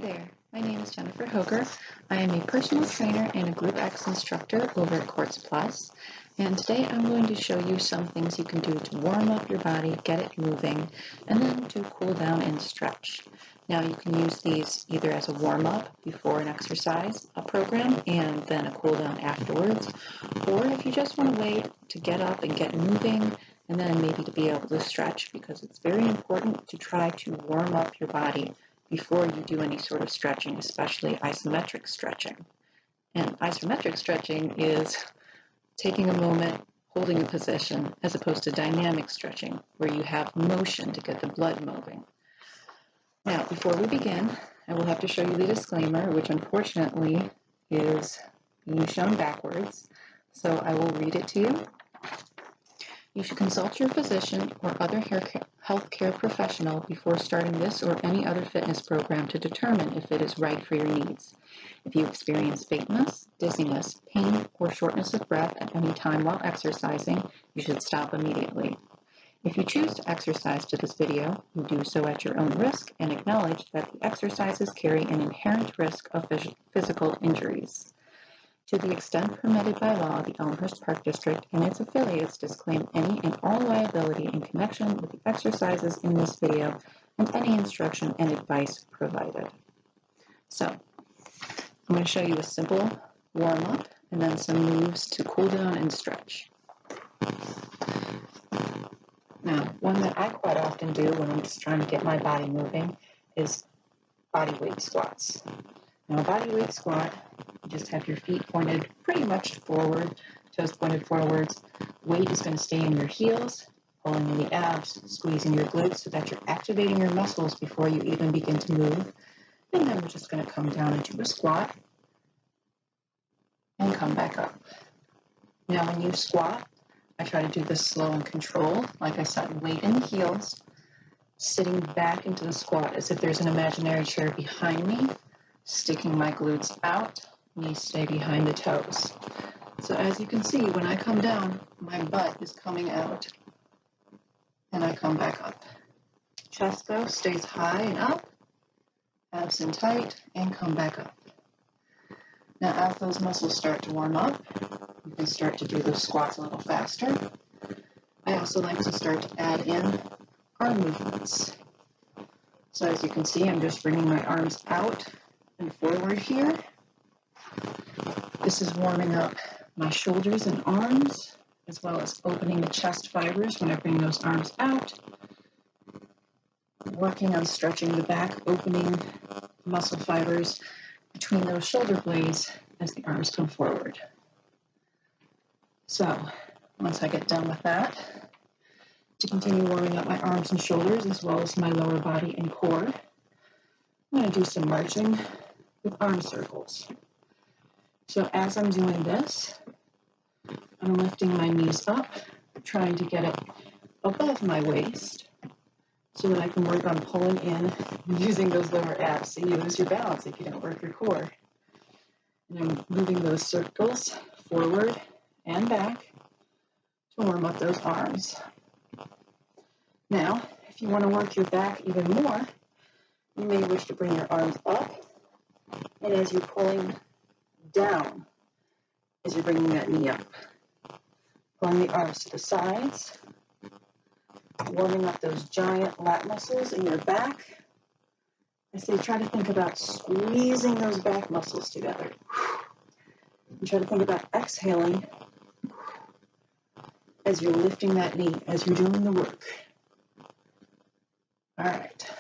there, my name is Jennifer Hoger. I am a personal trainer and a Group X instructor over at Quartz Plus. And today I'm going to show you some things you can do to warm up your body, get it moving, and then to cool down and stretch. Now you can use these either as a warm-up before an exercise, a program, and then a cool down afterwards. Or if you just want to wait to get up and get moving, and then maybe to be able to stretch, because it's very important to try to warm up your body before you do any sort of stretching, especially isometric stretching. And isometric stretching is taking a moment, holding a position, as opposed to dynamic stretching, where you have motion to get the blood moving. Now, before we begin, I will have to show you the disclaimer, which unfortunately is being shown backwards. So I will read it to you. You should consult your physician or other healthcare professional before starting this or any other fitness program to determine if it is right for your needs. If you experience faintness, dizziness, pain, or shortness of breath at any time while exercising, you should stop immediately. If you choose to exercise to this video, you do so at your own risk and acknowledge that the exercises carry an inherent risk of physical injuries. To the extent permitted by law, the Elmhurst Park District and its affiliates disclaim any and all liability in connection with the exercises in this video and any instruction and advice provided. So, I'm going to show you a simple warm-up and then some moves to cool down and stretch. Now, one that I quite often do when I'm just trying to get my body moving is body weight squats. Now, a body weight squat, you just have your feet pointed pretty much forward, toes pointed forwards. Weight is going to stay in your heels, pulling in the abs, squeezing your glutes so that you're activating your muscles before you even begin to move. And then we're just going to come down into a squat and come back up. Now, when you squat, I try to do this slow and controlled. Like I said, weight in the heels, sitting back into the squat as if there's an imaginary chair behind me, sticking my glutes out, knees stay behind the toes. So as you can see, when I come down, my butt is coming out, and I come back up. Chest, though, stays high and up, abs in tight, and come back up. Now, as those muscles start to warm up, you can start to do those squats a little faster. I also like to start to add in arm movements. So as you can see, I'm just bringing my arms out and forward here. This is warming up my shoulders and arms, as well as opening the chest fibers when I bring those arms out. Working on stretching the back, opening muscle fibers between those shoulder blades as the arms come forward. So, once I get done with that, to continue warming up my arms and shoulders, as well as my lower body and core, I'm going to do some marching with arm circles. So as I'm doing this, I'm lifting my knees up, trying to get it above my waist so that I can work on pulling in using those lower abs. So you lose your balance if you don't work your core. And I'm moving those circles forward and back to warm up those arms. Now, if you want to work your back even more, you may wish to bring your arms up, and as you're pulling down, as you're bringing that knee up, pulling the arms to the sides, warming up those giant lat muscles in your back. I say try to think about squeezing those back muscles together. And try to think about exhaling as you're lifting that knee, as you're doing the work. All right.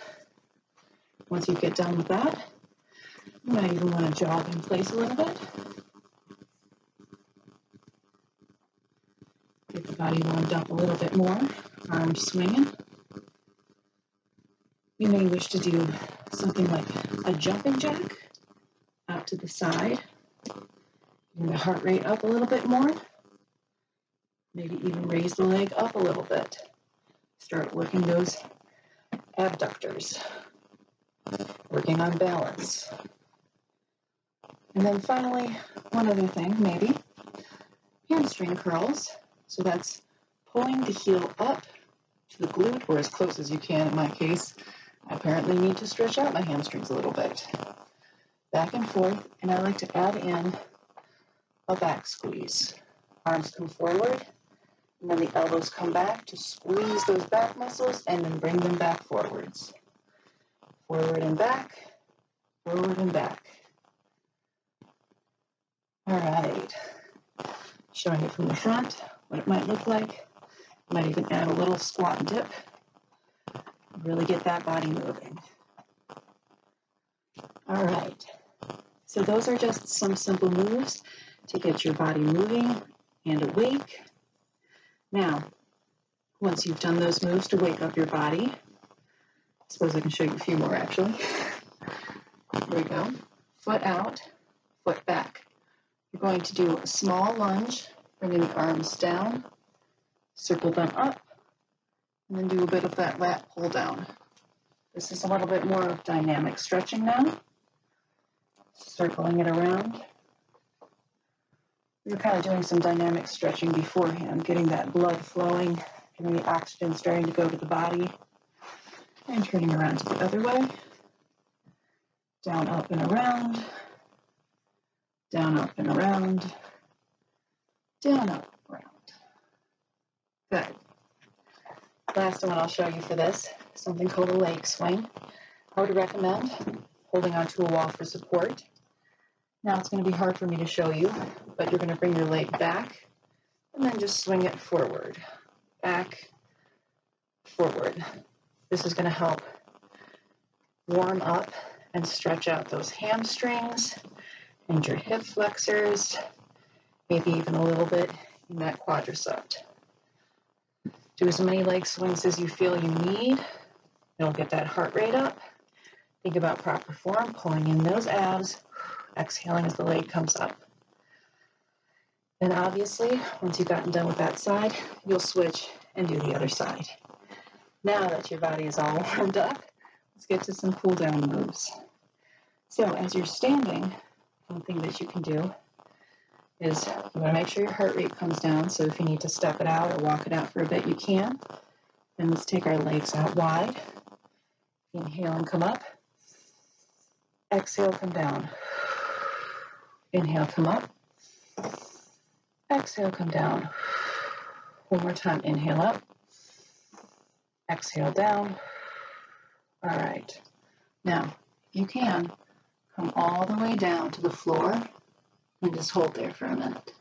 Once you get done with that, you might even want to jog in place a little bit. Get the body warmed up a little bit more. Arms swinging. You may wish to do something like a jumping jack out to the side. Bring the heart rate up a little bit more. Maybe even raise the leg up a little bit. Start working those abductors. Working on balance. And then finally, one other thing, maybe, hamstring curls. So that's pulling the heel up to the glute, or as close as you can in my case. I apparently need to stretch out my hamstrings a little bit. back and forth, and I like to add in a back squeeze. Arms come forward, and then the elbows come back to squeeze those back muscles and then bring them back forwards. Forward and back, forward and back. All right, showing it from the front, what it might look like. Might even add a little squat and dip. Really get that body moving. All right, so those are just some simple moves to get your body moving and awake. Now, once you've done those moves to wake up your body, I suppose I can show you a few more actually. Here we go. Foot out, foot back. You're going to do a small lunge, bringing the arms down, circle them up, and then do a bit of that lat pull down. This is a little bit more of dynamic stretching now. Circling it around. We were kind of doing some dynamic stretching beforehand, getting that blood flowing, getting the oxygen starting to go to the body, and turning around to the other way. Down, up, and around. Down, up, and around. Down, up, around. Good. Last one I'll show you for this, something called a leg swing. I would recommend holding onto a wall for support. Now it's going to be hard for me to show you, but you're going to bring your leg back and then just swing it forward, back, forward. This is going to help warm up and stretch out those hamstrings and your hip flexors, maybe even a little bit in that quadricep. Do as many leg swings as you feel you need. It'll get that heart rate up. Think about proper form, pulling in those abs, exhaling as the leg comes up. And obviously, once you've gotten done with that side, you'll switch and do the other side. Now that your body is all warmed up, let's get to some cool down moves. So as you're standing, one thing that you can do is you want to make sure your heart rate comes down. So if you need to step it out or walk it out for a bit, you can. And let's take our legs out wide. Inhale and come up. Exhale, come down. Inhale, come up. Exhale, come down. One more time, inhale up. Exhale down. All right. Now, if you can, come all the way down to the floor and just hold there for a minute.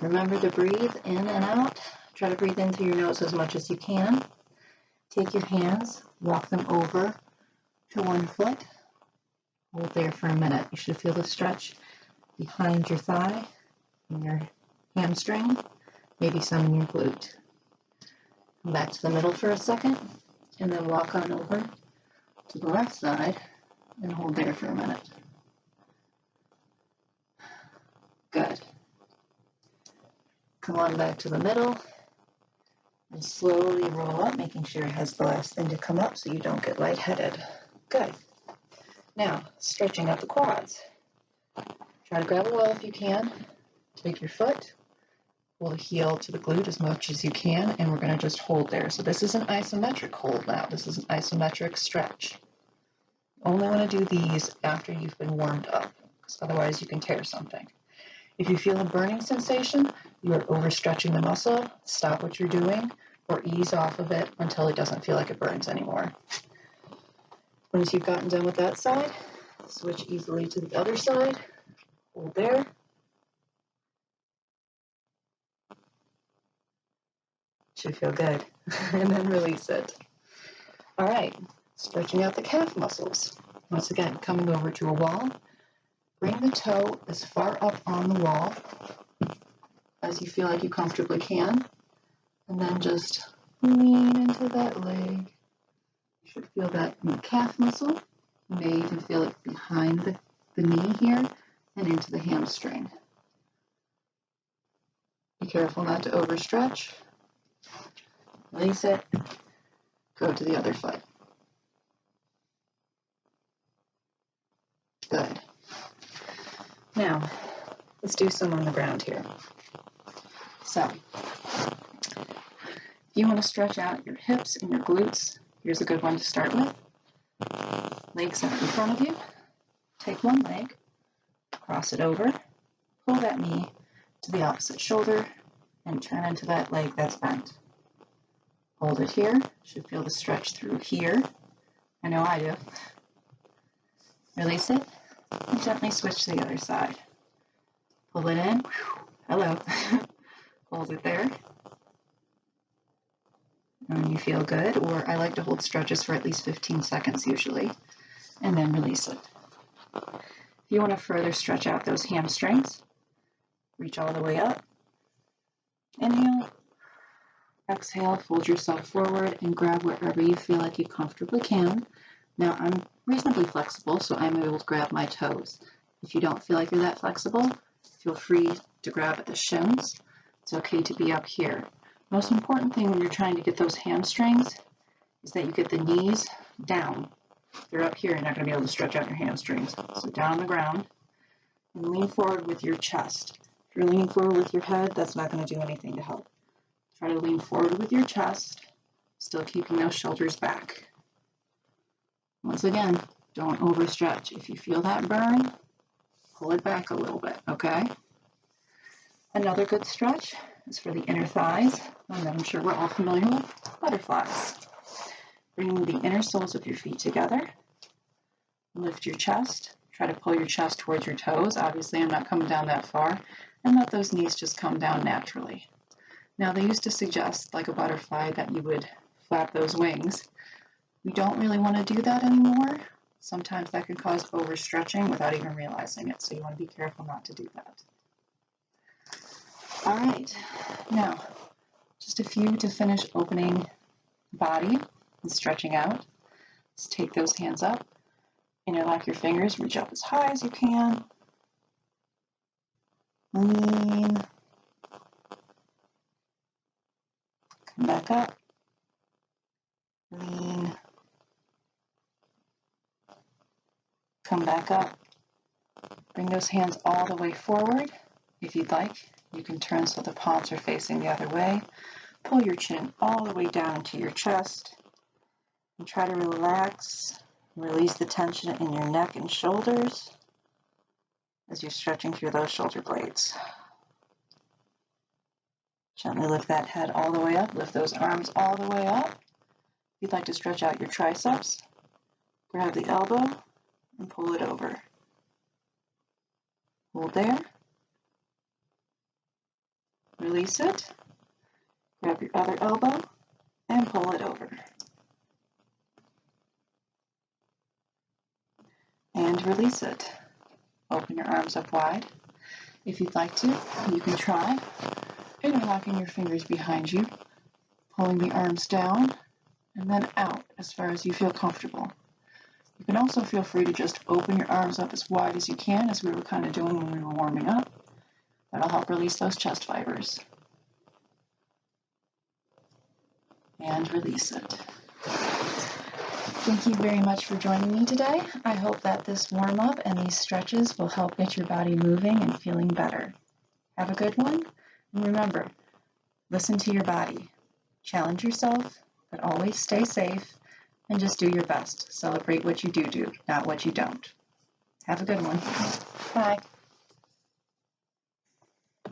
Remember to breathe in and out. Try to breathe in through your nose as much as you can. Take your hands, walk them over to one foot. Hold there for a minute. You should feel the stretch behind your thigh and your hamstring, maybe some in your glute. Come back to the middle for a second, and then walk on over to the left side and hold there for a minute. Good. Come on back to the middle and slowly roll up, making sure it has the last thing to come up so you don't get lightheaded. Good. Now, stretching out the quads. Try to grab a wall if you can. Take your foot, pull the heel to the glute as much as you can, and we're going to just hold there. So this is an isometric hold now. This is an isometric stretch. Only want to do these after you've been warmed up, because otherwise you can tear something. If you feel a burning sensation, you are overstretching the muscle. Stop what you're doing or ease off of it until it doesn't feel like it burns anymore. Once you've gotten done with that side, switch easily to the other side. Hold there. Should feel good. And then release it. All right, stretching out the calf muscles. Once again, coming over to a wall. Bring the toe as far up on the wall as you feel like you comfortably can. And then just lean into that leg. You should feel that in the calf muscle. You may even feel it behind the knee here and into the hamstring. Be careful not to overstretch. Release it. Go to the other foot. Good. Now, let's do some on the ground here. So, if you want to stretch out your hips and your glutes, here's a good one to start with. Legs out in front of you. Take one leg, cross it over, pull that knee to the opposite shoulder, and turn into that leg that's bent. Hold it here. Should feel the stretch through here. I know I do. Release it, and gently switch to the other side. Pull it in. Hello. Hold it there. And when you feel good, or I like to hold stretches for at least 15 seconds usually, and then release it. If you want to further stretch out those hamstrings, reach all the way up. Inhale. Exhale, fold yourself forward and grab wherever you feel like you comfortably can. Now I'm reasonably flexible, so I'm able to grab my toes. If you don't feel like you're that flexible, feel free to grab at the shins. It's okay to be up here. Most important thing when you're trying to get those hamstrings is that you get the knees down. If they're up here, you're not going to be able to stretch out your hamstrings. So down on the ground and lean forward with your chest. If you're leaning forward with your head, that's not going to do anything to help. Try to lean forward with your chest, still keeping those shoulders back. Once again, don't overstretch. If you feel that burn, pull it back a little bit, okay? Another good stretch is for the inner thighs, and I'm sure we're all familiar with butterflies. Bring the inner soles of your feet together. Lift your chest. Try to pull your chest towards your toes. Obviously, I'm not coming down that far. And let those knees just come down naturally. Now, they used to suggest, like a butterfly, that you would flap those wings. We don't really want to do that anymore. Sometimes that can cause overstretching without even realizing it, so you want to be careful not to do that. All right, now, just a few to finish opening the body and stretching out. Just take those hands up, interlock your fingers, reach up as high as you can. Lean. Come back up. Lean. Come back up. Bring those hands all the way forward. If you'd like, you can turn so the palms are facing the other way. Pull your chin all the way down into your chest. And try to relax and release the tension in your neck and shoulders as you're stretching through those shoulder blades. Gently lift that head all the way up. Lift those arms all the way up. If you'd like to stretch out your triceps, grab the elbow and pull it over. Hold there. Release it. Grab your other elbow and pull it over. And release it. Open your arms up wide. If you'd like to, you can try interlocking your fingers behind you, pulling the arms down, and then out as far as you feel comfortable. You can also feel free to just open your arms up as wide as you can, as we were kind of doing when we were warming up. That'll help release those chest fibers. And release it. Thank you very much for joining me today. I hope that this warm-up and these stretches will help get your body moving and feeling better. Have a good one, and remember, listen to your body. Challenge yourself, but always stay safe, and just do your best. Celebrate what you do, not what you don't. Have a good one. Bye.